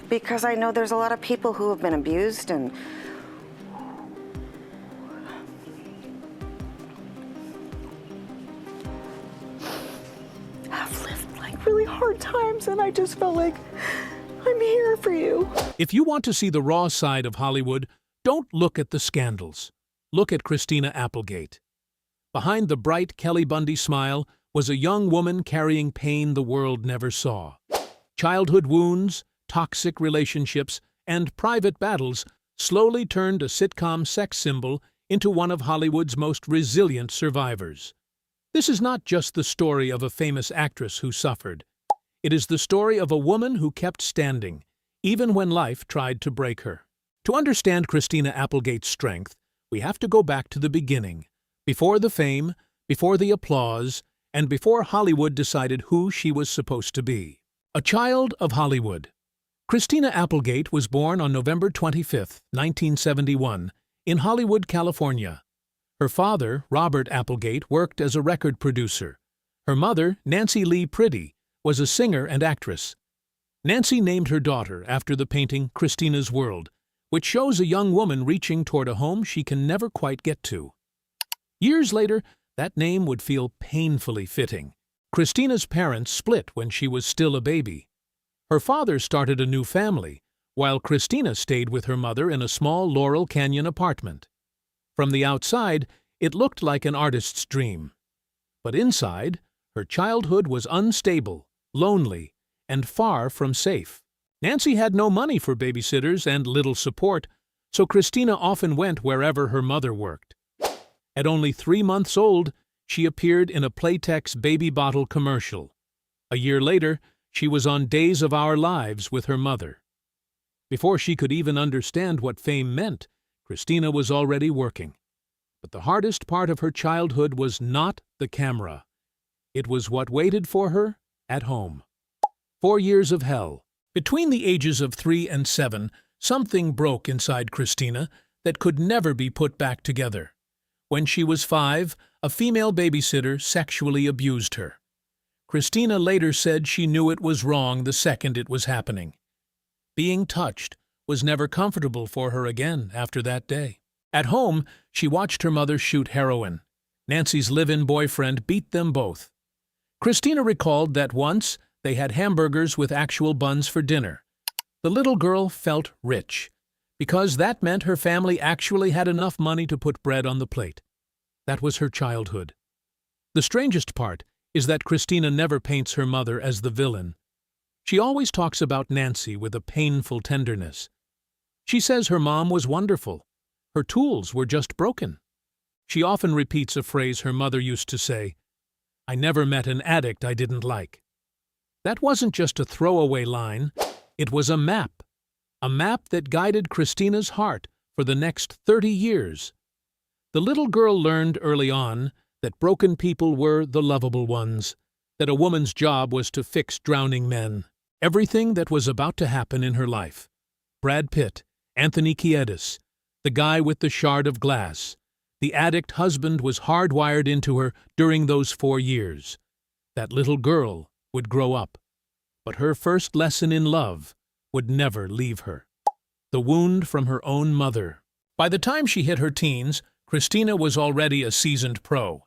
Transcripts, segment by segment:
because I know there's a lot of people who have been abused and have lived like really hard times, and I just felt like I'm here for you. If you want to see the raw side of Hollywood, don't look at the scandals. Look at Christina Applegate. Behind the bright Kelly Bundy smile was a young woman carrying pain the world never saw. Childhood wounds, toxic relationships, and private battles slowly turned a sitcom sex symbol into one of Hollywood's most resilient survivors. This is not just the story of a famous actress who suffered. It is the story of a woman who kept standing, even when life tried to break her. To understand Christina Applegate's strength, we have to go back to the beginning, before the fame, before the applause, and before Hollywood decided who she was supposed to be. A child of Hollywood. Christina Applegate was born on November 25, 1971, in Hollywood, California. Her father, Robert Applegate, worked as a record producer. Her mother, Nancy Lee Priddy, was a singer and actress. Nancy named her daughter after the painting Christina's World, which shows a young woman reaching toward a home she can never quite get to. Years later, that name would feel painfully fitting. Christina's parents split when she was still a baby. Her father started a new family, while Christina stayed with her mother in a small Laurel Canyon apartment. From the outside, it looked like an artist's dream. But inside, her childhood was unstable, lonely, and far from safe. Nancy had no money for babysitters and little support, so Christina often went wherever her mother worked. At only 3 months old, she appeared in a Playtex baby bottle commercial. A year later, she was on Days of Our Lives with her mother. Before she could even understand what fame meant, Christina was already working. But the hardest part of her childhood was not the camera. It was what waited for her at home. 4 years of hell. Between the ages of 3 and 7, something broke inside Christina that could never be put back together. When she was 5, a female babysitter sexually abused her. Christina later said she knew it was wrong the second it was happening. Being touched was never comfortable for her again after that day. At home, she watched her mother shoot heroin. Nancy's live-in boyfriend beat them both. Christina recalled that once they had hamburgers with actual buns for dinner. The little girl felt rich, because that meant her family actually had enough money to put bread on the plate. That was her childhood. The strangest part is that Christina never paints her mother as the villain. She always talks about Nancy with a painful tenderness. She says her mom was wonderful. Her tools were just broken. She often repeats a phrase her mother used to say, "I never met an addict I didn't like." That wasn't just a throwaway line, it was a map that guided Christina's heart for the next 30 years. The little girl learned early on that broken people were the lovable ones, that a woman's job was to fix drowning men. Everything that was about to happen in her life. Brad Pitt, Anthony Kiedis, the guy with the shard of glass. The addict husband was hardwired into her during those 4 years. That little girl would grow up, but her first lesson in love would never leave her. The wound from her own mother. By the time she hit her teens, Christina was already a seasoned pro.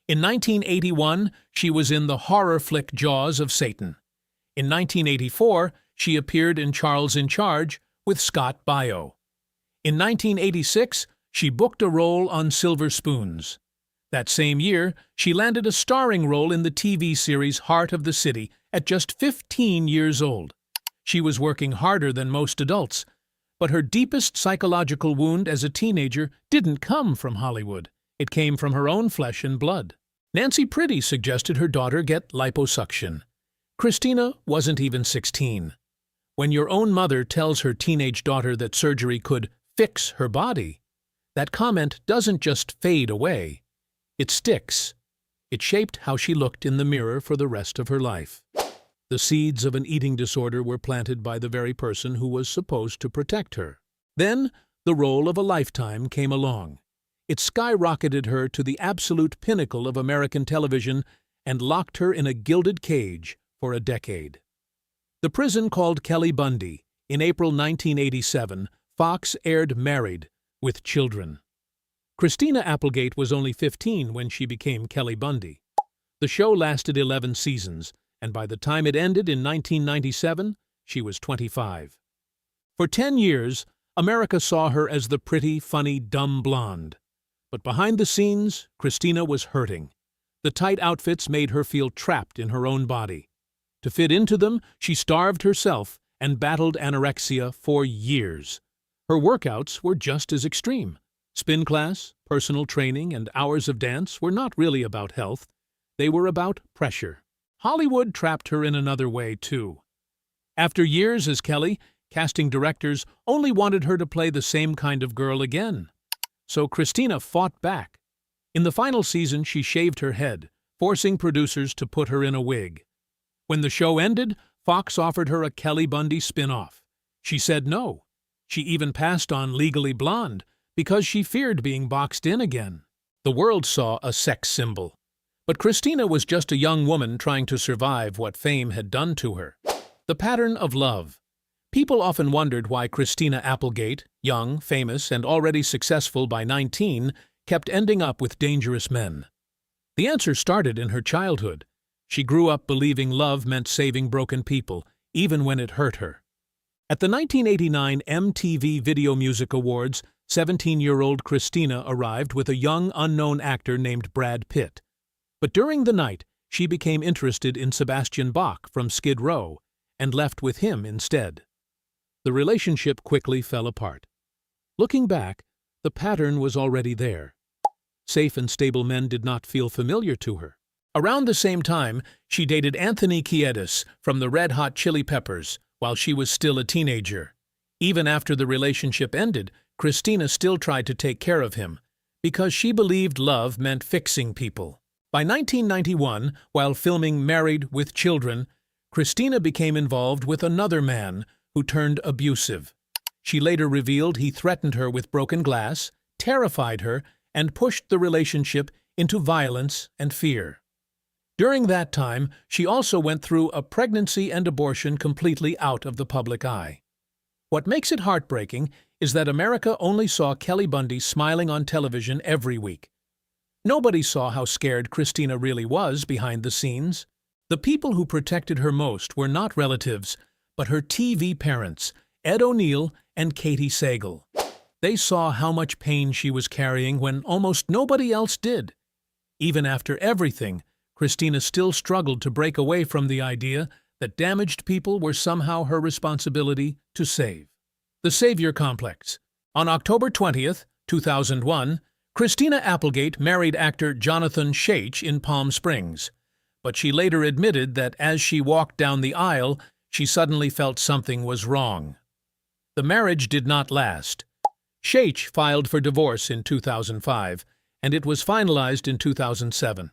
In 1981, she was in the horror flick Jaws of Satan. In 1984, she appeared in Charles in Charge with Scott Baio. In 1986, she booked a role on Silver Spoons. That same year, she landed a starring role in the TV series Heart of the City at just 15 years old. She was working harder than most adults, but her deepest psychological wound as a teenager didn't come from Hollywood. It came from her own flesh and blood. Nancy Priddy suggested her daughter get liposuction. Christina wasn't even 16. When your own mother tells her teenage daughter that surgery could fix her body, that comment doesn't just fade away. It sticks. It shaped how she looked in the mirror for the rest of her life. The seeds of an eating disorder were planted by the very person who was supposed to protect her. Then, the role of a lifetime came along. It skyrocketed her to the absolute pinnacle of American television and locked her in a gilded cage for a decade. The prison called Kelly Bundy, In April 1987, Fox aired Married with Children. Christina Applegate was only 15 when she became Kelly Bundy. The show lasted 11 seasons, and by the time it ended in 1997, she was 25. For 10 years, America saw her as the pretty, funny, dumb blonde. But behind the scenes, Christina was hurting. The tight outfits made her feel trapped in her own body. To fit into them, she starved herself and battled anorexia for years. Her workouts were just as extreme. Spin class, personal training, and hours of dance were not really about health. They were about pressure. Hollywood trapped her in another way, too. After years as Kelly, casting directors only wanted her to play the same kind of girl again. So Christina fought back. In the final season, she shaved her head, forcing producers to put her in a wig. When the show ended, Fox offered her a Kelly Bundy spin-off. She said no. She even passed on Legally Blonde because she feared being boxed in again. The world saw a sex symbol. But Christina was just a young woman trying to survive what fame had done to her. The pattern of love. People often wondered why Christina Applegate, young, famous, and already successful by 19, kept ending up with dangerous men. The answer started in her childhood. She grew up believing love meant saving broken people, even when it hurt her. At the 1989 MTV Video Music Awards, 17-year-old Christina arrived with a young, unknown actor named Brad Pitt. But during the night, she became interested in Sebastian Bach from Skid Row and left with him instead. The relationship quickly fell apart. Looking back, the pattern was already there. Safe and stable men did not feel familiar to her. Around the same time, she dated Anthony Kiedis from the Red Hot Chili Peppers while she was still a teenager. Even after the relationship ended, Christina still tried to take care of him because she believed love meant fixing people. By 1991, while filming Married with Children, Christina became involved with another man who turned abusive. She later revealed he threatened her with broken glass, terrified her, and pushed the relationship into violence and fear. During that time, she also went through a pregnancy and abortion completely out of the public eye. What makes it heartbreaking is that America only saw Kelly Bundy smiling on television every week. Nobody saw how scared Christina really was behind the scenes. The people who protected her most were not relatives, but her TV parents, Ed O'Neill and Katie Sagal. They saw how much pain she was carrying when almost nobody else did. Even after everything, Christina still struggled to break away from the idea that damaged people were somehow her responsibility to save. The Savior Complex. On October 20th, 2001, Christina Applegate married actor Jonathan Shaich in Palm Springs. But she later admitted that as she walked down the aisle, she suddenly felt something was wrong. The marriage did not last. Shaich filed for divorce in 2005, and it was finalized in 2007.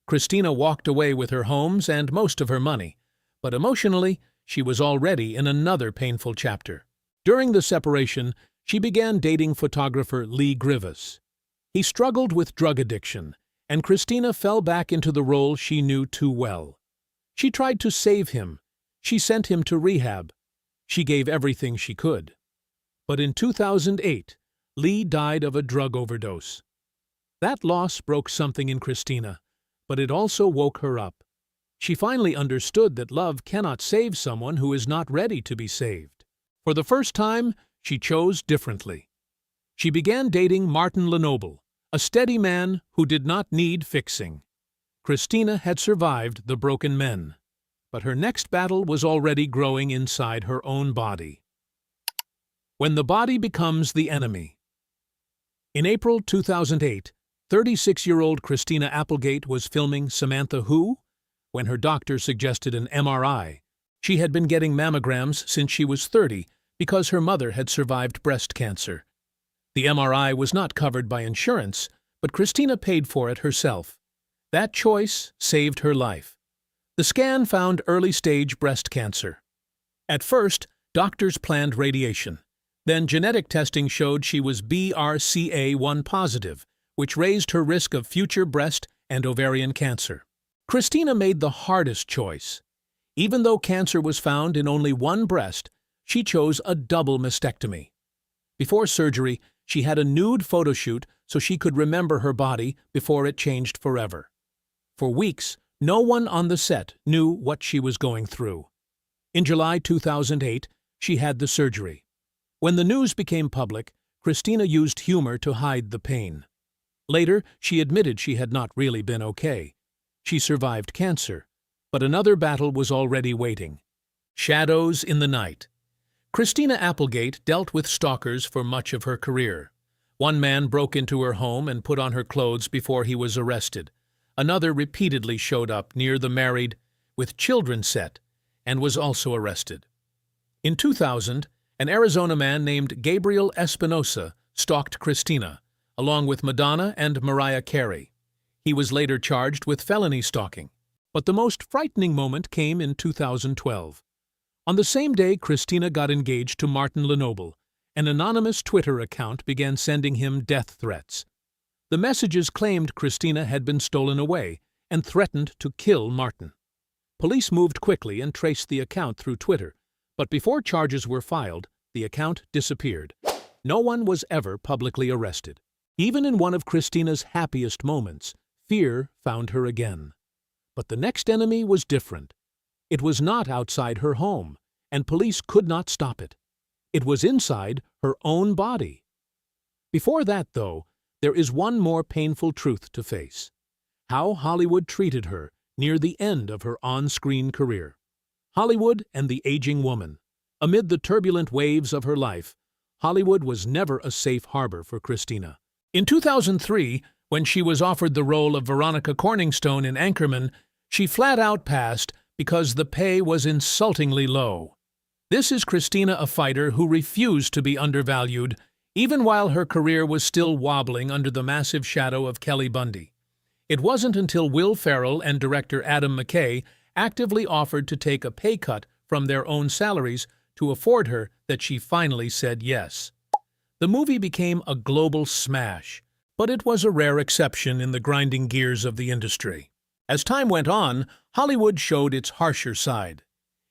Christina walked away with her homes and most of her money, but emotionally, she was already in another painful chapter. During the separation, she began dating photographer Lee Grievous. He struggled with drug addiction, and Christina fell back into the role she knew too well. She tried to save him. She sent him to rehab. She gave everything she could. But in 2008, Lee died of a drug overdose. That loss broke something in Christina, but it also woke her up. She finally understood that love cannot save someone who is not ready to be saved. For the first time, she chose differently. She began dating Martin Lenoble, a steady man who did not need fixing. Christina had survived the broken men, but her next battle was already growing inside her own body. When the body becomes the enemy. In April 2008, 36-year-old Christina Applegate was filming Samantha Who when her doctor suggested an MRI. She had been getting mammograms since she was 30 because her mother had survived breast cancer. The MRI was not covered by insurance, but Christina paid for it herself. That choice saved her life. The scan found early-stage breast cancer. At first, doctors planned radiation. Then genetic testing showed she was BRCA1 positive, which raised her risk of future breast and ovarian cancer. Christina made the hardest choice. Even though cancer was found in only one breast, She chose a double mastectomy. Before surgery, she had a nude photo shoot so she could remember her body before it changed forever. For weeks, no one on the set knew what she was going through. In July 2008, she had the surgery. When the news became public, Christina used humor to hide the pain. Later, she admitted she had not really been okay. She survived cancer, but another battle was already waiting. Shadows in the night. Christina Applegate dealt with stalkers for much of her career. One man broke into her home and put on her clothes before he was arrested. Another repeatedly showed up near the Married with Children set and was also arrested. In 2000, an Arizona man named Gabriel Espinosa stalked Christina, along with Madonna and Mariah Carey. He was later charged with felony stalking. But the most frightening moment came in 2012. On the same day Christina got engaged to Martin Lenoble, an anonymous Twitter account began sending him death threats. The messages claimed Christina had been stolen away and threatened to kill Martin. Police moved quickly and traced the account through Twitter, but before charges were filed, the account disappeared. No one was ever publicly arrested. Even in one of Christina's happiest moments, fear found her again. But the next enemy was different. It was not outside her home, and police could not stop it. It was inside her own body. Before that, though, there is one more painful truth to face: how Hollywood treated her near the end of her on-screen career. Hollywood and the aging woman. Amid the turbulent waves of her life, Hollywood was never a safe harbor for Christina. In 2003, when she was offered the role of Veronica Corningstone in Anchorman, she flat out passed because the pay was insultingly low. This is Christina, a fighter who refused to be undervalued, even while her career was still wobbling under the massive shadow of Kelly Bundy. It wasn't until Will Ferrell and director Adam McKay actively offered to take a pay cut from their own salaries to afford her that she finally said yes. The movie became a global smash, but it was a rare exception in the grinding gears of the industry. As time went on, Hollywood showed its harsher side.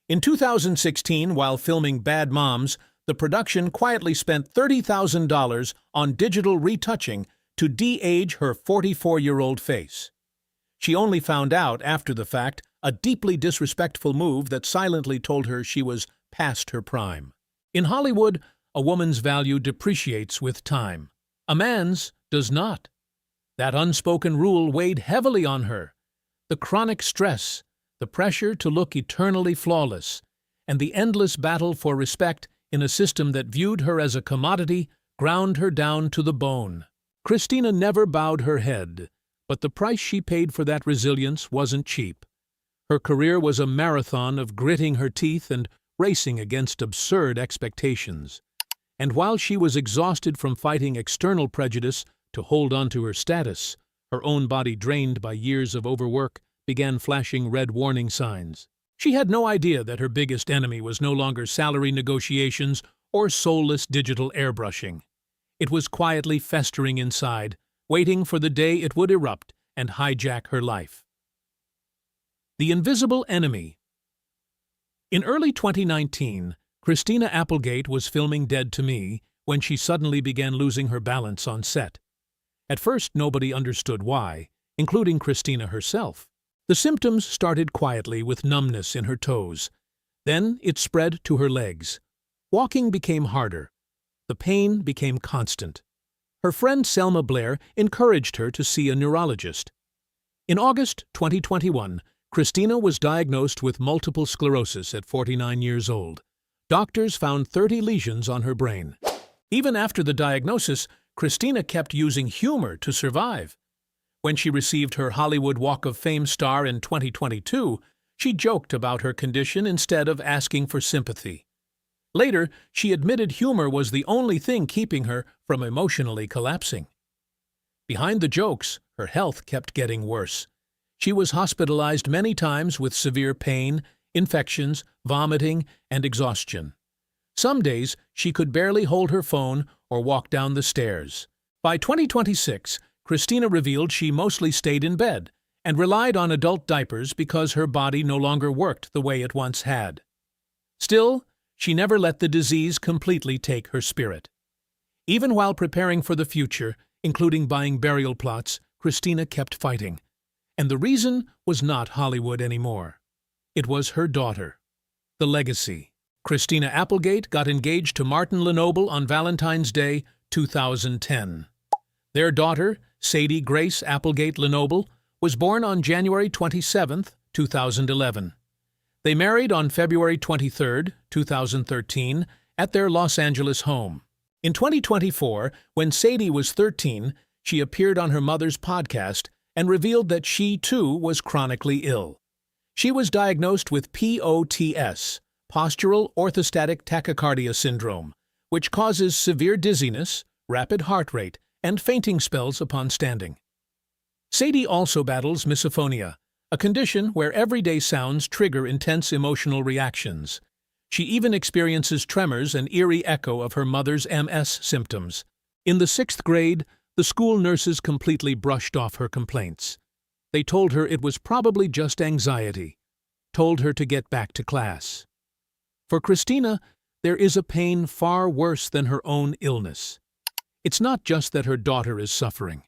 In 2016, while filming Bad Moms, the production quietly spent $30,000 on digital retouching to de-age her 44-year-old face. She only found out after the fact, a deeply disrespectful move that silently told her she was past her prime. In Hollywood, a woman's value depreciates with time. A man's does not. That unspoken rule weighed heavily on her. The chronic stress, the pressure to look eternally flawless, and the endless battle for respect in a system that viewed her as a commodity ground her down to the bone. Christina never bowed her head, but the price she paid for that resilience wasn't cheap. Her career was a marathon of gritting her teeth and racing against absurd expectations. And while she was exhausted from fighting external prejudice to hold on to her status, her own body, drained by years of overwork, began flashing red warning signs. She had no idea that her biggest enemy was no longer salary negotiations or soulless digital airbrushing. It was quietly festering inside, waiting for the day it would erupt and hijack her life. The invisible enemy. In early 2019, Christina Applegate was filming Dead to Me when she suddenly began losing her balance on set. At first, nobody understood why, including Christina herself. The symptoms started quietly with numbness in her toes. Then it spread to her legs. Walking became harder. The pain became constant. Her friend Selma Blair encouraged her to see a neurologist. In August 2021, Christina was diagnosed with multiple sclerosis at 49 years old. Doctors found 30 lesions on her brain. Even after the diagnosis, Christina kept using humor to survive. When she received her Hollywood Walk of Fame star in 2022, she joked about her condition instead of asking for sympathy. Later, she admitted humor was the only thing keeping her from emotionally collapsing. Behind the jokes, her health kept getting worse. She was hospitalized many times with severe pain, infections, vomiting, and exhaustion. Some days, she could barely hold her phone or walk down the stairs. By 2026, Christina revealed she mostly stayed in bed and relied on adult diapers because her body no longer worked the way it once had. Still, she never let the disease completely take her spirit. Even while preparing for the future, including buying burial plots, Christina kept fighting. And the reason was not Hollywood anymore. It was her daughter. The legacy. Christina Applegate got engaged to Martin Lenoble on Valentine's Day, 2010. Their daughter, Sadie Grace Applegate Lenoble, was born on January 27, 2011. They married on February 23, 2013, at their Los Angeles home. In 2024, when Sadie was 13, she appeared on her mother's podcast and revealed that she, too, was chronically ill. She was diagnosed with POTS, postural orthostatic tachycardia syndrome, which causes severe dizziness, rapid heart rate, and fainting spells upon standing. Sadie also battles misophonia, a condition where everyday sounds trigger intense emotional reactions. She even experiences tremors and eerie echo of her mother's MS symptoms. In the 6th grade, the school nurses completely brushed off her complaints. They told her it was probably just anxiety, told her to get back to class. For Christina, there is a pain far worse than her own illness. It's not just that her daughter is suffering.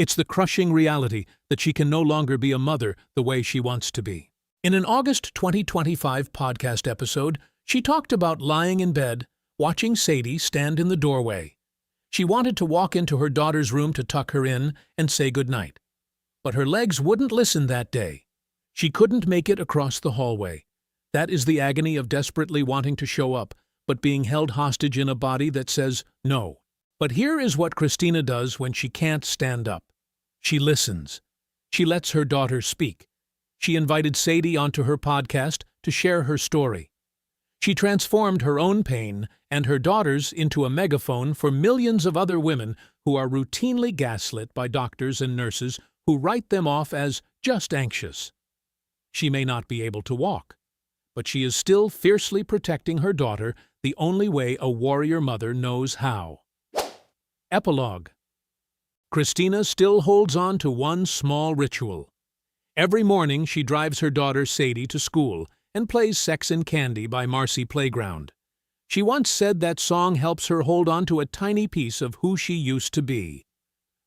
It's the crushing reality that she can no longer be a mother the way she wants to be. In an August 2025 podcast episode, she talked about lying in bed, watching Sadie stand in the doorway. She wanted to walk into her daughter's room to tuck her in and say goodnight. But her legs wouldn't listen that day. She couldn't make it across the hallway. That is the agony of desperately wanting to show up, but being held hostage in a body that says no. But here is what Christina does when she can't stand up. She listens. She lets her daughter speak. She invited Sadie onto her podcast to share her story. She transformed her own pain and her daughter's into a megaphone for millions of other women who are routinely gaslit by doctors and nurses who write them off as just anxious. She may not be able to walk, but she is still fiercely protecting her daughter the only way a warrior mother knows how. Epilogue. Christina still holds on to one small ritual. Every morning she drives her daughter Sadie to school and plays Sex and Candy by Marcy Playground. She once said that song helps her hold on to a tiny piece of who she used to be.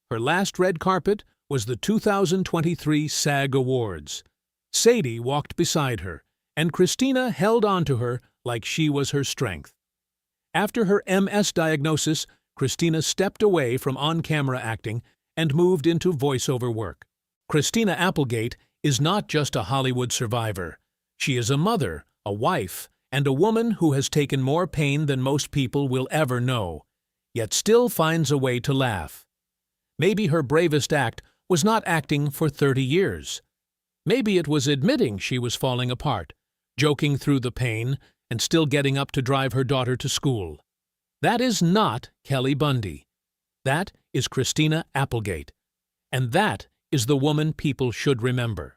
Her last red carpet was the 2023 SAG Awards. Sadie walked beside her, and Christina held on to her like she was her strength. After her MS diagnosis, Christina stepped away from on-camera acting and moved into voiceover work. Christina Applegate is not just a Hollywood survivor. She is a mother, a wife, and a woman who has taken more pain than most people will ever know, yet still finds a way to laugh. Maybe her bravest act was not acting for 30 years. Maybe it was admitting she was falling apart, joking through the pain, and still getting up to drive her daughter to school. That is not Kelly Bundy. That is Christina Applegate. And that is the woman people should remember.